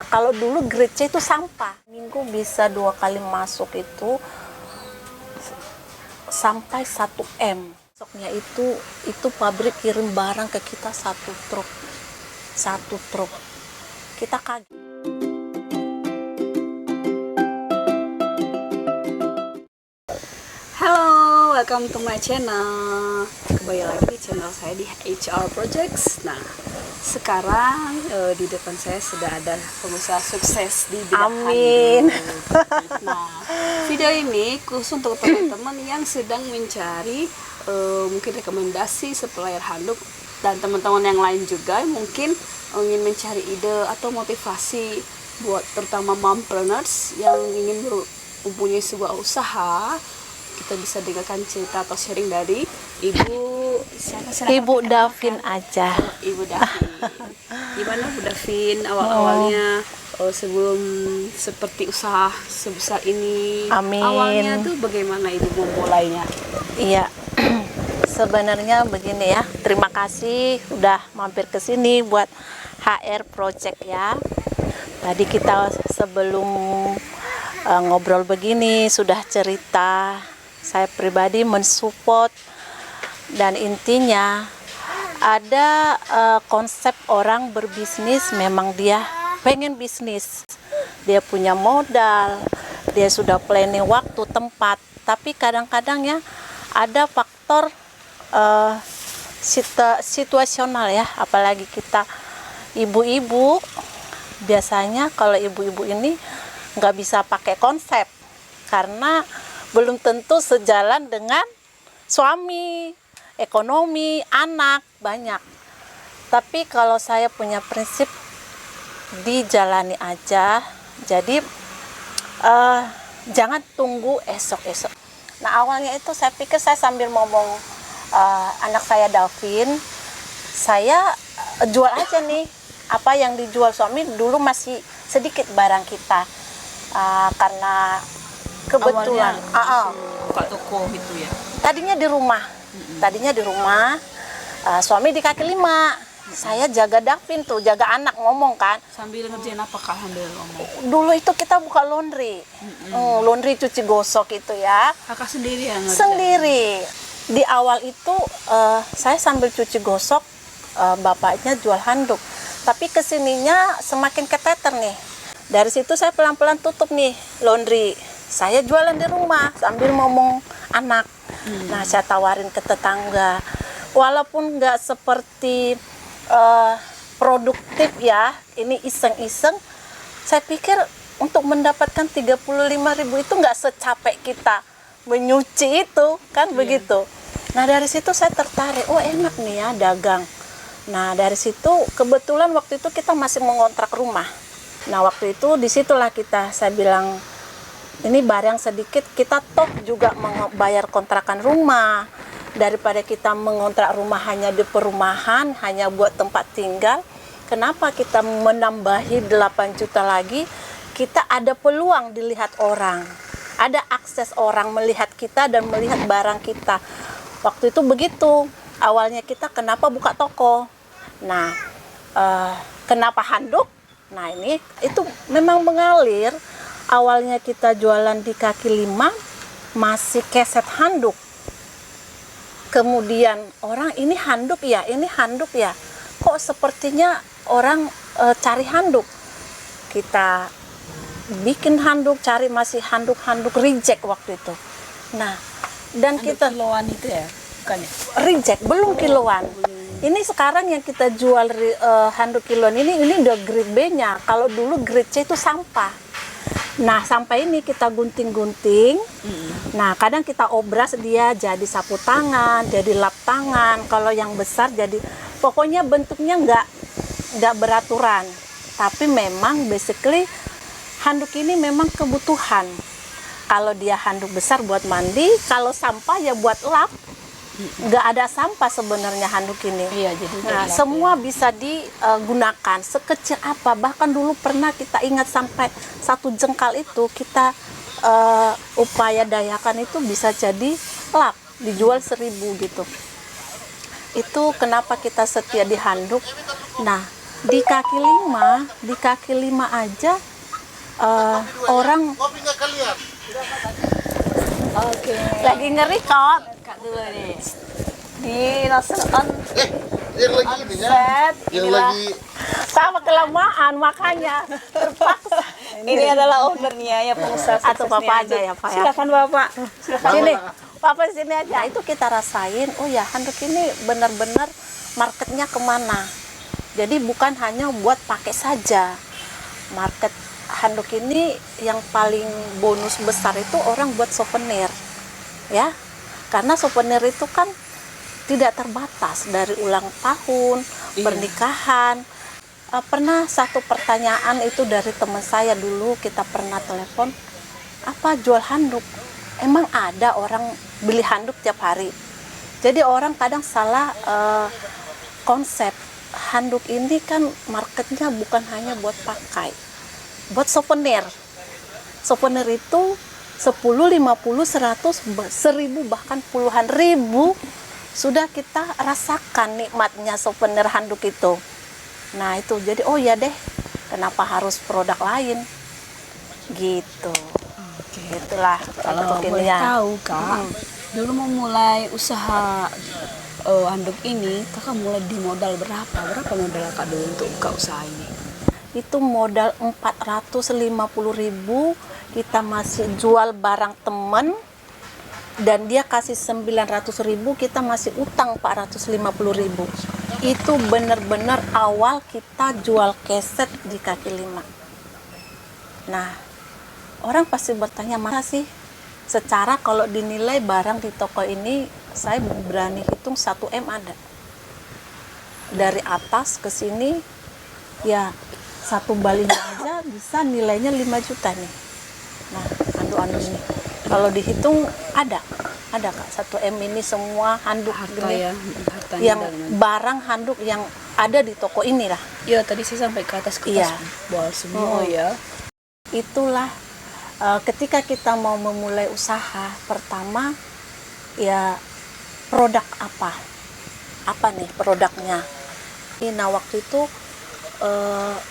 Kalau dulu grade C itu sampah. Minggu bisa 2 kali masuk itu sampai 1 M. Besoknya itu pabrik kirim barang ke kita 1 truk. 1 truk. Kita kaget. Halo, welcome to my channel. Kembali lagi di channel saya di HR Projects. Nah, sekarang di depan saya sudah ada pengusaha sukses di bidang Amin. handuk. Nah, video ini khusus untuk teman-teman yang sedang mencari mungkin rekomendasi supplier handuk dan teman-teman yang lain juga mungkin ingin mencari ide atau motivasi buat terutama mompreneurs yang ingin mempunyai sebuah usaha. Kita bisa dengarkan cerita atau sharing dari Ibu Davin aja. Ibu Davin. Gimana Bu Davin awal-awalnya sebelum seperti usaha sebesar ini? Amin. Awalnya tuh bagaimana Ibu memulainya? Iya. Sebenarnya begini ya. Terima kasih udah mampir ke sini buat HR Project ya. Tadi kita sebelum ngobrol begini sudah cerita. Saya pribadi mensupport, dan intinya ada konsep orang berbisnis, memang dia pengen bisnis, dia punya modal, dia sudah planning waktu, tempat, tapi kadang-kadang ya ada faktor situasional ya, apalagi kita ibu-ibu. Biasanya kalau ibu-ibu ini nggak bisa pakai konsep karena belum tentu sejalan dengan suami, ekonomi, anak, banyak. Tapi kalau saya punya prinsip dijalani aja, jadi jangan tunggu esok-esok. Nah, awalnya itu saya pikir, saya sambil ngomong anak saya Davin, saya jual aja nih apa yang dijual suami. Dulu masih sedikit barang kita karena kebetulan buka toko gitu ya. Tadinya di rumah, suami di kaki 5, saya jaga Davin tuh, jaga anak, ngomong kan Sambil ngerjain apa Kak sambil ngomong? dulu itu kita buka laundry. Laundry cuci gosok itu ya, Kakak sendiri yang ngerjain? sendiri. Di awal itu saya sambil cuci gosok, bapaknya jual handuk, tapi kesininya semakin keteter nih. Dari situ saya pelan-pelan tutup nih laundry, saya jualan di rumah sambil ngomong anak. Nah, saya tawarin ke tetangga, walaupun nggak seperti produktif ya, ini iseng-iseng. Saya pikir untuk mendapatkan 35.000 itu nggak secapek kita menyuci itu kan. Begitu. Nah, dari situ saya tertarik, oh enak nih ya dagang. Nah, dari situ kebetulan waktu itu kita masih mengontrak rumah. Nah, waktu itu disitulah saya bilang, ini barang sedikit, kita toh juga membayar kontrakan rumah. Daripada kita mengontrak rumah hanya di perumahan, hanya buat tempat tinggal, kenapa kita menambahi 8 juta lagi? Kita ada peluang dilihat orang, ada akses orang melihat kita dan melihat barang kita. Waktu itu begitu awalnya kita, kenapa buka toko. Nah, kenapa handuk? Nah, itu memang mengalir. Awalnya kita jualan di kaki 5 masih keset handuk. Kemudian orang, ini handuk ya, kok sepertinya orang cari handuk. Kita bikin handuk, cari masih handuk reject waktu itu. Nah, dan handuk kita kiloan itu ya, bukan ya? Reject, belum kiloan. Ini sekarang yang kita jual handuk kiloan ini udah grade B-nya. Kalau dulu grade C itu sampah. Nah, sampai ini kita gunting-gunting. Nah, kadang kita obras dia jadi sapu tangan, jadi lap tangan. Kalau yang besar jadi, pokoknya bentuknya nggak beraturan. Tapi memang basically handuk ini memang kebutuhan. Kalau dia handuk besar buat mandi, kalau sampah ya buat lap. Nggak ada sampah sebenarnya handuk ini. Iya, jadi semua bisa digunakan sekecil apa. Bahkan dulu pernah kita ingat sampai 1 jengkal itu kita upaya dayakan itu bisa jadi lap, dijual 1.000 gitu. Itu kenapa kita setia di handuk. Nah, di kaki lima aja orang Kopi nggak kalian? Oke. lagi ngeri kok. Kak dulu nih. Di langsung on Yang lagi ini ya? set. Yang Inilah. lagi Sama kelamaan makanya terpaksa. Ini adalah ownernya ya pengusaha Atau suksesnya Bapak aja handuk. ya, Pak ya. Silakan Bapak. Silakan. Sini, Papa sini aja. Itu kita rasain. Oh ya, handuk ini benar-benar marketnya kemana. Jadi bukan hanya buat pakai saja. Market handuk ini yang paling bonus besar itu orang buat souvenir, ya. Karena souvenir itu kan tidak terbatas dari ulang tahun, Iya. pernikahan. Pernah satu pertanyaan itu dari teman saya dulu, kita pernah telepon, apa jual handuk? Emang ada orang beli handuk tiap hari? Jadi orang kadang salah konsep. Handuk ini kan marketnya bukan hanya buat pakai, buat souvenir. Souvenir itu 10, 50, 100, 1000 bahkan puluhan ribu sudah kita rasakan nikmatnya souvenir handuk itu. Nah itu jadi oh ya deh, kenapa harus produk lain gitu. Itulah Kalau untuk boleh ini ya. tahu Kak, dulu mau mulai usaha handuk ini, Kakak mulai di modal berapa? Berapa modal Kak dulu untuk buka usaha ini? Itu modal 450.000, kita masih jual barang temen dan dia kasih 900.000, kita masih utang 450.000. Itu benar-benar awal kita jual keset di kaki lima. Nah, orang pasti bertanya, mana sih? Secara kalau dinilai barang di toko ini, saya berani hitung 1 M ada. Dari atas ke sini, ya satu baliknya aja bisa nilainya 5 juta nih. Nah, handuk-handuk ini. Kalau dihitung ada Kak, 1 M ini semua handuk Harta gini. ya, hartanya Yang dalam. barang handuk yang ada di toko ini lah. Iya, tadi saya sampai ke atas Iya. bawah semua ya. Itulah ketika kita mau memulai usaha pertama, ya produk apa nih produknya. Nah waktu itu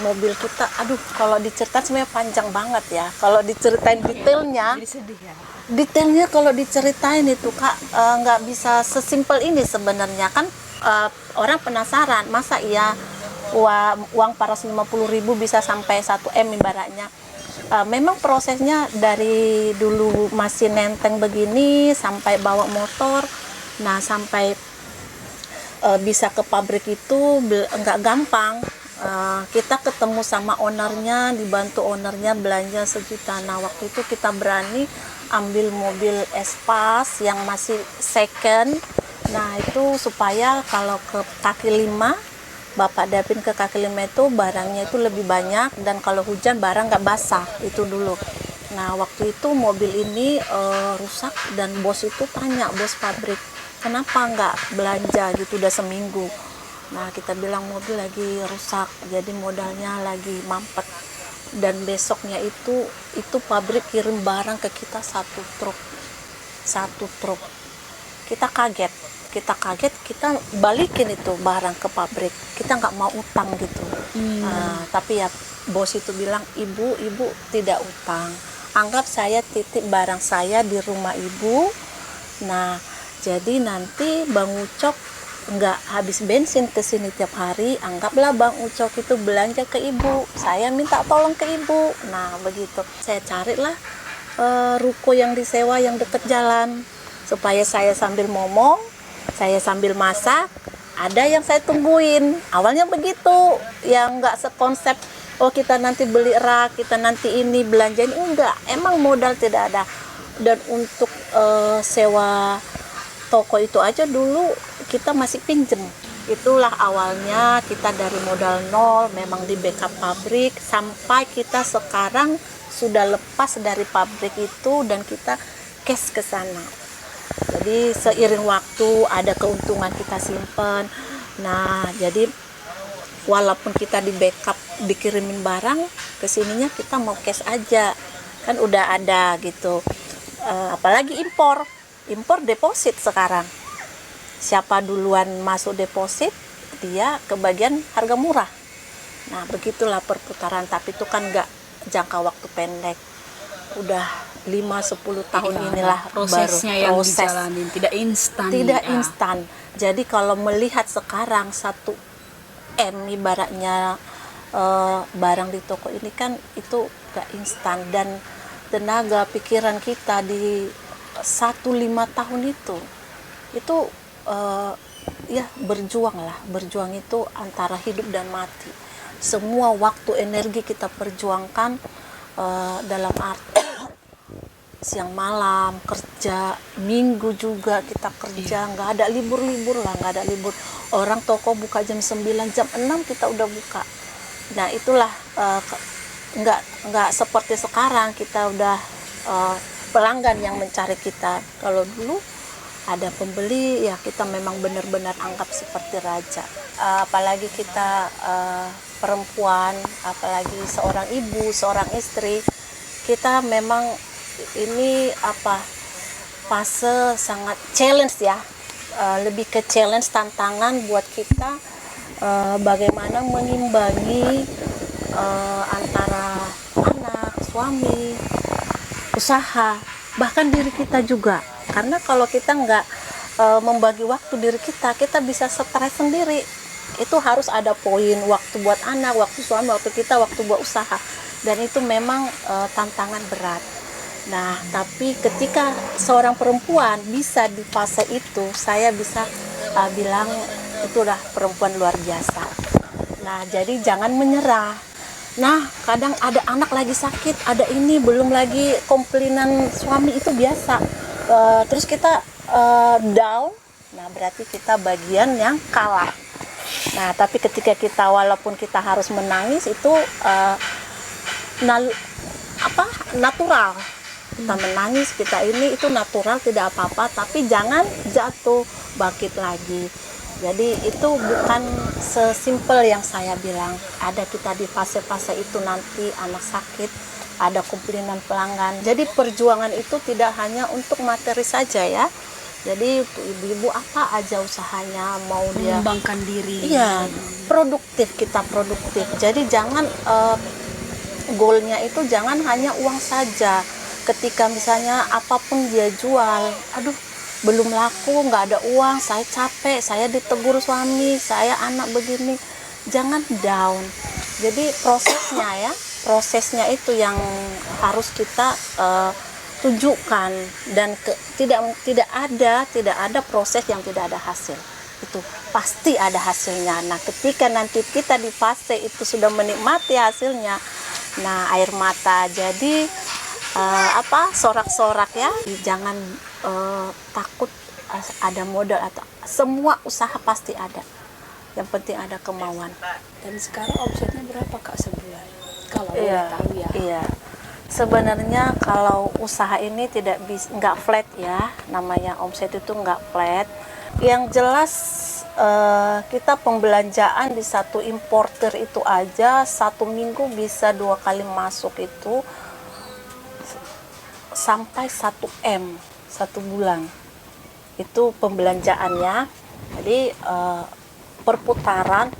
mobil kita, aduh kalau diceritain sebenarnya panjang banget ya. Kalau diceritain detailnya, Jadi sedih ya. detailnya kalau diceritain itu Kak nggak bisa sesimpel ini sebenarnya kan. Orang penasaran masa iya uang 450.000 bisa sampai 1 M ibaratnya. Memang prosesnya dari dulu masih nenteng begini sampai bawa motor, nah sampai bisa ke pabrik itu nggak gampang. Kita ketemu sama ownernya, dibantu ownernya belanja sejuta. Nah waktu itu kita berani ambil mobil Espas yang masih second. Nah itu supaya kalau ke kaki lima, Bapak Davin ke kaki lima itu barangnya itu lebih banyak, dan kalau hujan barang nggak basah itu dulu. Nah waktu itu mobil ini rusak, dan bos itu tanya, bos pabrik, kenapa nggak belanja gitu udah seminggu. Nah kita bilang mobil lagi rusak, jadi modalnya lagi mampet. Dan besoknya itu pabrik kirim barang ke kita satu truk. Kita kaget, kita balikin itu barang ke pabrik. Kita nggak mau utang gitu. Tapi ya bos itu bilang, ibu tidak utang. Anggap saya titip barang saya di rumah ibu. Nah jadi nanti Bang Ucok nggak habis bensin ke sini tiap hari, anggaplah Bang Ucok itu belanja ke ibu, saya minta tolong ke ibu. Nah begitu saya carilah ruko yang disewa yang deket jalan, supaya saya sambil ngomong, saya sambil masak, ada yang saya tungguin. Awalnya begitu, yang nggak sekonsep oh kita nanti beli rak, kita nanti ini belanja ini, enggak, emang modal tidak ada. Dan untuk sewa toko itu aja dulu kita masih pinjem. Itulah awalnya kita dari modal nol, memang di backup pabrik, sampai kita sekarang sudah lepas dari pabrik itu dan kita cash ke sana. Jadi seiring waktu ada keuntungan kita simpen. Nah jadi walaupun kita di backup dikirimin barang, kesininya kita mau cash aja, kan udah ada gitu. Apalagi impor deposit sekarang. Siapa duluan masuk deposit, dia kebagian harga murah. Nah, begitulah perputaran, tapi itu kan nggak jangka waktu pendek. Udah 5-10 tahun Iya, inilah prosesnya baru yang proses. dijalanin tidak instan. Tidak ya. instan. Jadi kalau melihat sekarang 1 M ibaratnya barang di toko ini kan itu gak instan, dan tenaga pikiran kita di 1-5 tahun itu ya berjuang itu antara hidup dan mati. Semua waktu energi kita perjuangkan dalam arti siang malam kerja, minggu juga kita kerja, nggak ada libur-libur lah, nggak ada libur. Orang toko buka jam 9, jam 6 kita udah buka. Nah itulah nggak seperti sekarang kita udah pelanggan yang mencari kita. Kalau dulu ada pembeli ya kita memang benar-benar anggap seperti raja. Apalagi kita perempuan, apalagi seorang ibu, seorang istri, kita memang ini fase sangat challenge ya, lebih ke challenge, tantangan buat kita bagaimana mengimbangi antara anak, suami, usaha, bahkan diri kita juga. Karena kalau kita nggak membagi waktu diri kita bisa stres sendiri. Itu harus ada poin waktu buat anak, waktu suami, waktu kita, waktu buat usaha, dan itu memang tantangan berat. Nah, tapi ketika seorang perempuan bisa di fase itu, saya bisa bilang itulah perempuan luar biasa. Nah, jadi jangan menyerah. Nah, kadang ada anak lagi sakit, ada ini, belum lagi komplainan suami, itu biasa. Terus kita down, nah berarti kita bagian yang kalah. Nah, tapi ketika kita walaupun kita harus menangis itu natural. Kita menangis, kita ini itu natural, tidak apa-apa, tapi jangan jatuh, bangkit lagi. Jadi itu bukan sesimpel yang saya bilang. Ada kita di fase-fase itu, nanti anak sakit, ada komplainan pelanggan. Jadi perjuangan itu tidak hanya untuk materi saja ya. Jadi ibu-ibu apa aja usahanya, mau dia mengembangkan diri. Iya, produktif, kita produktif. Jadi jangan goalnya itu jangan hanya uang saja. Ketika misalnya apapun dia jual, aduh belum laku, nggak ada uang, saya capek, saya ditegur suami, saya anak begini, jangan down. Jadi prosesnya itu yang harus kita tunjukkan, dan tidak ada proses yang tidak ada hasil. Itu pasti ada hasilnya. Nah, ketika nanti kita di fase itu sudah menikmati hasilnya, nah air mata jadi sorak-sorak ya. Jangan takut ada modal, atau semua usaha pasti ada. Yang penting ada kemauan. Dan sekarang omsetnya berapa Kak sebulan? Kalau Iya, boleh tahu ya. iya. Sebenarnya kalau usaha ini nggak flat ya, namanya omset itu nggak flat. Yang jelas kita pembelanjaan di satu importer itu aja 1 minggu bisa 2 kali masuk itu sampai 1 M 1 bulan. Itu pembelanjaannya. Jadi perputaran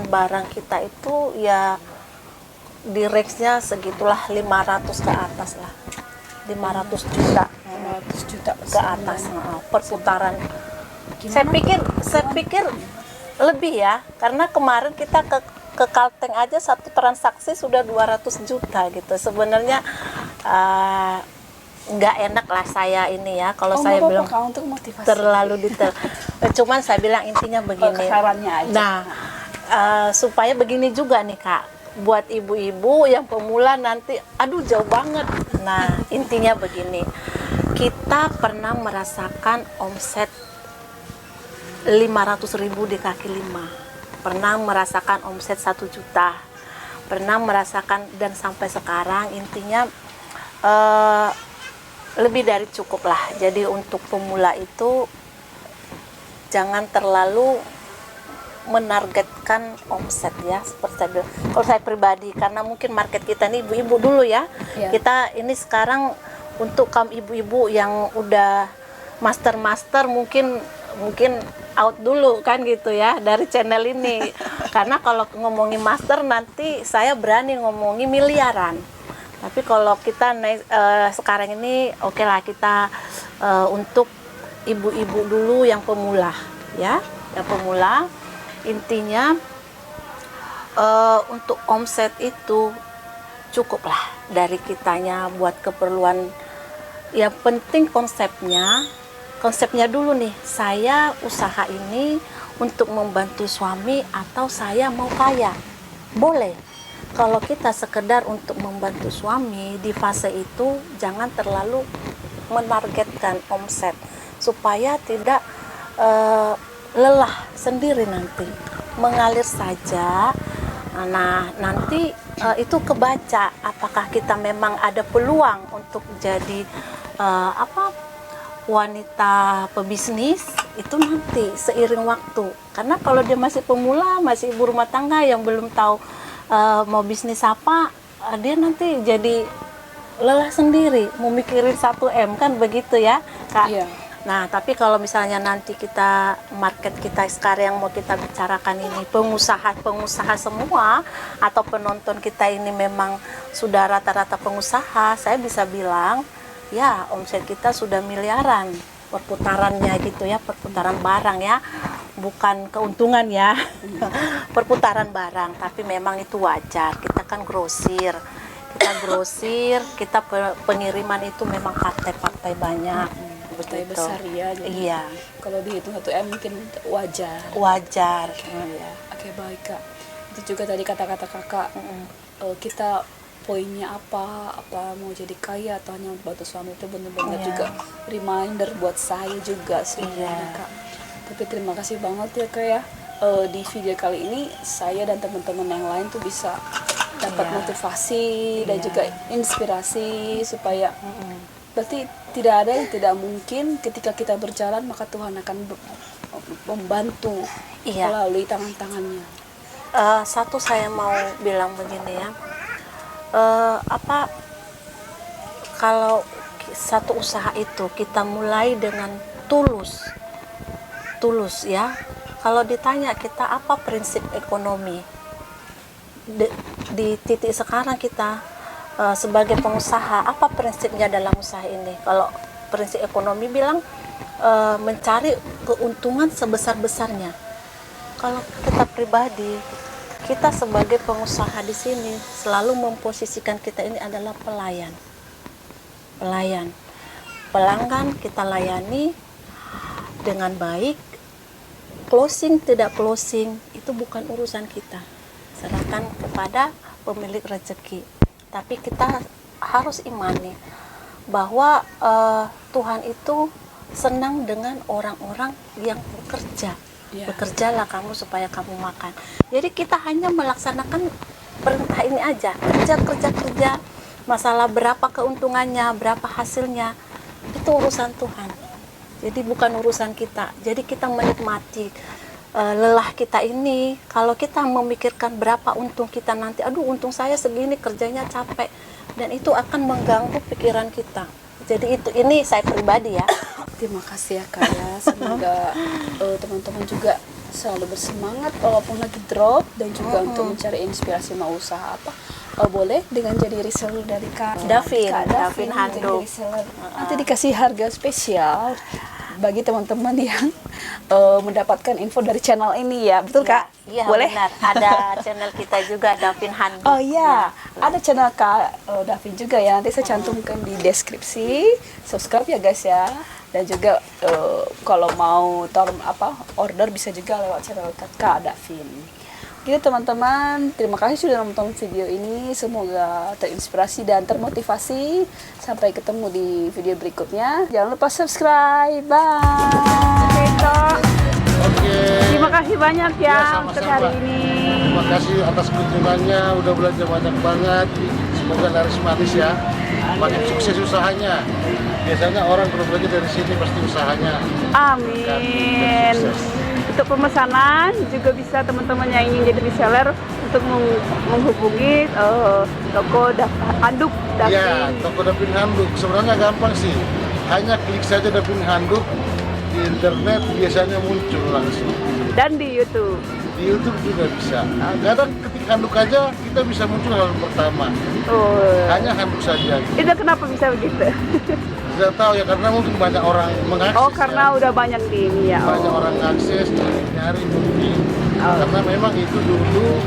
barang kita itu ya di range-nya segitulah 500 ke atas lah. 500 juta. 500 juta Ke atas perputaran. Saya pikir lebih ya, karena kemarin kita ke Kalteng aja satu transaksi sudah 200 juta gitu. Sebenarnya nggak enak lah saya ini ya kalau saya bilang untuk motivasi. terlalu detail. Cuman saya bilang intinya begini. Sarannya aja. Nah, supaya begini juga nih Kak, buat ibu-ibu yang pemula nanti, aduh jauh banget. Nah, intinya begini, kita pernah merasakan omset 500.000 di kaki 5, pernah merasakan omset 1 juta, pernah merasakan, dan sampai sekarang intinya lebih dari cukup lah. Jadi untuk pemula itu jangan terlalu menargetkan omset ya, seperti saya bilang. Kalau saya pribadi, karena mungkin market kita ini ibu-ibu dulu ya. Ya. Kita ini sekarang untuk kaum ibu-ibu yang udah master mungkin mungkin out dulu kan gitu ya dari channel ini. Karena kalau ngomongin master nanti saya berani ngomongin miliaran. Tapi kalau kita naik sekarang ini oke lah kita untuk ibu-ibu dulu yang pemula ya, yang pemula. Intinya untuk omset itu cukuplah dari kitanya buat keperluan. Yang penting konsepnya dulu nih, saya usaha ini untuk membantu suami atau saya mau kaya, boleh. Kalau kita sekedar untuk membantu suami di fase itu jangan terlalu menargetkan omset supaya tidak lelah sendiri, nanti mengalir saja. Nah nanti itu kebaca apakah kita memang ada peluang untuk jadi wanita pebisnis itu nanti seiring waktu. Karena kalau dia masih pemula, masih ibu rumah tangga yang belum tahu mau bisnis apa, dia nanti jadi lelah sendiri, mau mikirin 1M kan begitu ya Kak. Iya. Nah tapi kalau misalnya nanti kita market kita sekarang yang mau kita bicarakan ini pengusaha semua atau penonton kita ini memang sudah rata-rata pengusaha, saya bisa bilang ya omset kita sudah miliaran perputarannya gitu ya, perputaran barang ya, bukan keuntungan ya. Perputaran barang, tapi memang itu wajar, kita kan grosir, kita pengiriman itu memang partai banyak, Partai begitu. besar ya, jadi Iya, kalau dihitung 1M mungkin wajar. Iya. Oke, baik Kak. Itu juga tadi kata-kata Kakak, kita poinnya apa mau jadi kaya atau hanya membantu suami, itu benar-benar Iya. juga reminder buat saya juga sebenarnya Iya. Kak. Tapi terima kasih banget ya Kak ya. Di video kali ini saya dan teman-teman yang lain tuh bisa dapat Iya. motivasi dan Iya. juga inspirasi supaya berarti tidak ada yang tidak mungkin. Ketika kita berjalan maka Tuhan akan membantu Iya. melalui tangan-tangannya. Satu saya mau bilang begini ya, kalau satu usaha itu kita mulai dengan tulus ya. Kalau ditanya kita apa prinsip ekonomi di titik sekarang kita sebagai pengusaha, apa prinsipnya dalam usaha ini? Kalau prinsip ekonomi bilang mencari keuntungan sebesar-besarnya. Kalau kita pribadi, kita sebagai pengusaha di sini selalu memposisikan kita ini adalah pelayan. Pelanggan kita layani dengan baik. Closing tidak closing itu bukan urusan kita, serahkan kepada pemilik rezeki. Tapi kita harus imani bahwa Tuhan itu senang dengan orang-orang yang bekerja. Ya. Bekerjalah kamu supaya kamu makan. Jadi kita hanya melaksanakan perintah ini aja, kerja. Masalah berapa keuntungannya, berapa hasilnya, itu urusan Tuhan. Jadi bukan urusan kita. Jadi kita menikmati lelah kita ini. Kalau kita memikirkan berapa untung kita nanti, aduh untung saya segini, kerjanya capek, dan itu akan mengganggu pikiran kita. Jadi ini saya pribadi ya. Terima kasih ya Kak ya. Semoga teman-teman juga selalu bersemangat walaupun lagi drop, dan juga untuk mencari inspirasi mau usaha apa. Boleh dengan jadi reseller dari Kak Davin jadi Handuk. reseller. Nanti dikasih harga spesial bagi teman-teman yang mendapatkan info dari channel ini ya. Betul Kak? Iya, Boleh? benar. Ada channel kita juga, Davin Handuk. Oh iya, ada channel Kak Davin juga ya. Nanti saya cantumkan di deskripsi. Subscribe ya guys ya. Dan juga kalau mau order bisa juga lewat channel Kak Davin. Gitu teman-teman, terima kasih sudah nonton video ini. Semoga terinspirasi dan termotivasi. Sampai ketemu di video berikutnya. Jangan lupa subscribe. Bye. Oke. Terima kasih banyak ya, Ya, untuk sama-sama. hari ini. Terima kasih atas kunjungannya, udah belajar banyak banget. Semoga laris manis ya. Makin sukses usahanya. Biasanya orang kalau belajar dari sini pasti usahanya Amin. sukses. Untuk pemesanan juga bisa teman-teman yang ingin jadi reseller untuk menghubungi toko Handuk Ya, Davin. toko Davin Handuk. Sebenarnya gampang sih. Hanya klik saja Davin Handuk, di internet biasanya muncul langsung. Dan di YouTube. Di YouTube juga bisa. Nah, kadang ketik handuk aja kita bisa muncul halaman pertama. Oh. Hanya handuk saja. Gitu. Itu kenapa bisa begitu? Tidak tahu ya karena mungkin banyak orang mengakses. Oh, karena ya. udah banyak di ini ya. Banyak Oh. orang akses, nyari mungkin. Oh. Karena memang itu dulu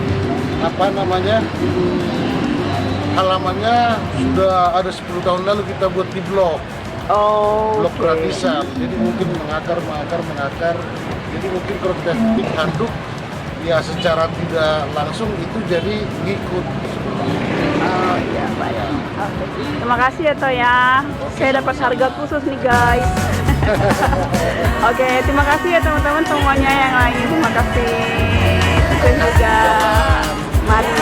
apa namanya halamannya sudah ada 10 tahun lalu kita buat di blog. Oh. Blog Oke. gratisan. Jadi mungkin mengakar. Jadi mungkin kalau kita ketik handuk ya secara tidak langsung itu jadi ngikut. Oh iya baik. Oke. Terima kasih ya Toh ya. Saya dapat harga khusus nih guys. Oke, terima kasih ya teman-teman semuanya yang lain. Terima kasih. Sukses juga. Mari.